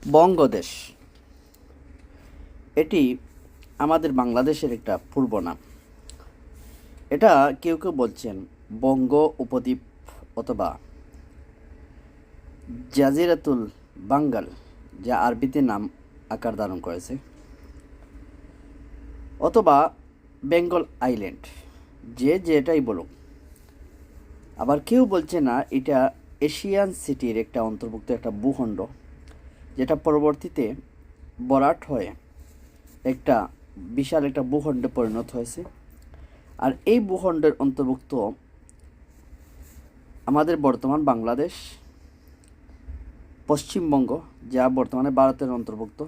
বঙ্গদেশ এটি আমাদের বাংলাদেশের একটা পূর্ব নাম। এটা কেউ কেউ বলছেন বঙ্গ উপদ্বীপ অথবা জাজিরাতুল বাঙ্গাল, যা আরবিতে নাম আকার ধারণ করেছে, অথবা বেঙ্গল আইল্যান্ড, যে যেটাই বলুক। আবার কেউ বলছে না, এটা এশিয়ান সিটির একটা অন্তর্ভুক্ত একটা ভূখণ্ড, যেটা পরবর্তীতে বরাট হয়ে একটা বিশাল একটা ভূখণ্ডে পরিণত হয়েছে। আর এই ভূখণ্ডের অন্তর্ভুক্ত আমাদের বর্তমান বাংলাদেশ, পশ্চিমবঙ্গ যা বর্তমানে ভারতের অন্তর্ভুক্ত,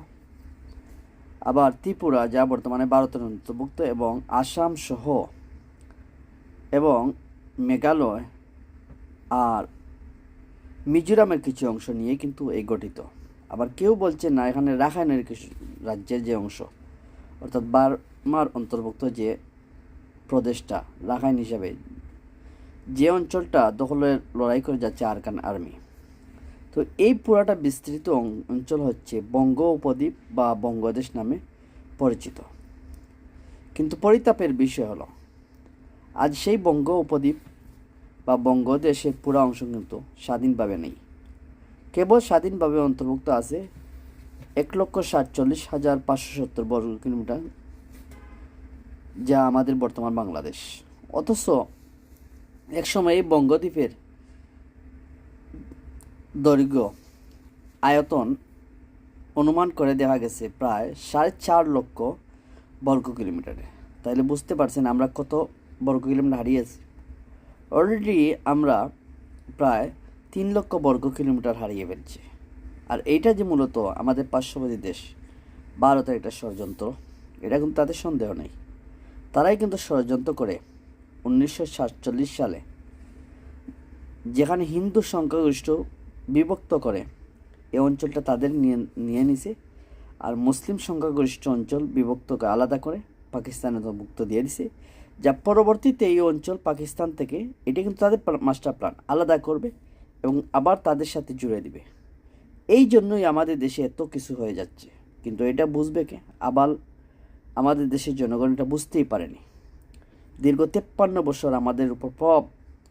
আবার ত্রিপুরা যা বর্তমানে ভারতের অন্তর্ভুক্ত, এবং আসাম সহ এবং মেঘালয় আর মিজোরামের কিছু অংশ নিয়ে কিন্তু এই গঠিত। আবার কেউ বলছে না, এখানে রাখাইনের কিছু রাজ্যের যে অংশ, অর্থাৎ বার্মার অন্তর্ভুক্ত যে প্রদেশটা রাখাইন হিসাবে যে অঞ্চলটা দখলের লড়াই করে যাচ্ছে আরাকান আর্মি, তো এই পুরাটা বিস্তৃত অঞ্চল হচ্ছে বঙ্গ উপদ্বীপ বা বঙ্গদেশ নামে পরিচিত। কিন্তু পরিতাপের বিষয় হলো, আজ সেই বঙ্গ উপদ্বীপ বা বঙ্গদেশের পুরা অংশ কিন্তু স্বাধীনভাবে নেই। কেবল স্বাধীনভাবে অন্তর্ভুক্ত আছে 1,47,570 বর্গ কিলোমিটার, যা আমাদের বর্তমান বাংলাদেশ। অথচ একসময় এই বঙ্গদ্বীপের দৈর্ঘ্য আয়তন অনুমান করে দেখা গেছে প্রায় 4.5 লক্ষ বর্গ কিলোমিটারে। তাইলে বুঝতে পারছেন আমরা কত বর্গ কিলোমিটার হারিয়েছি। অলরেডি আমরা প্রায় 3 লক্ষ বর্গ কিলোমিটার হারিয়ে ফেলছি। আর এইটা যে মূলত আমাদের পার্শ্ববর্তী দেশ ভারতের একটা ষড়যন্ত্র, এটা কিন্তু তাদের সন্দেহ নেই। তারাই কিন্তু ষড়যন্ত্র করে 1947 সালে, যেখানে হিন্দু সংখ্যাগরিষ্ঠ বিভক্ত করে এই অঞ্চলটা তাদের নিয়ে নিছে, আর মুসলিম সংখ্যাগরিষ্ঠ অঞ্চল বিভক্ত করে আলাদা করে পাকিস্তানের অন্তর্ভুক্ত দিয়ে দিছে, যা পরবর্তীতে এই অঞ্চল পাকিস্তান থেকে, এটা কিন্তু তাদের মাস্টার প্ল্যান, আলাদা করবে এবং আবার তাদের সাথে জুড়ে দিবে। এই জন্যই আমাদের দেশে এত কিছু হয়ে যাচ্ছে। কিন্তু এটা বুঝবে কে? আবার আমাদের দেশের জনগণ এটা বুঝতেই পারেনি। দীর্ঘ 53 বছর আমাদের উপর প্রভাব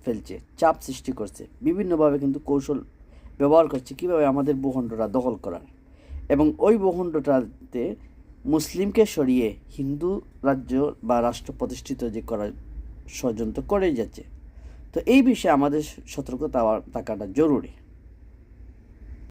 ফেলছে, চাপ সৃষ্টি করছে, বিভিন্নভাবে কিন্তু কৌশল ব্যবহার করছে কীভাবে আমাদের ভূখণ্ডটা দখল করার, এবং ওই ভূখণ্ডটাতে মুসলিমকে সরিয়ে হিন্দু রাজ্য বা রাষ্ট্র প্রতিষ্ঠিত যে করার ষড়যন্ত্র করেই যাচ্ছে। তো এই বিষয়ে আমাদের সতর্কতা থাকাটা জরুরি।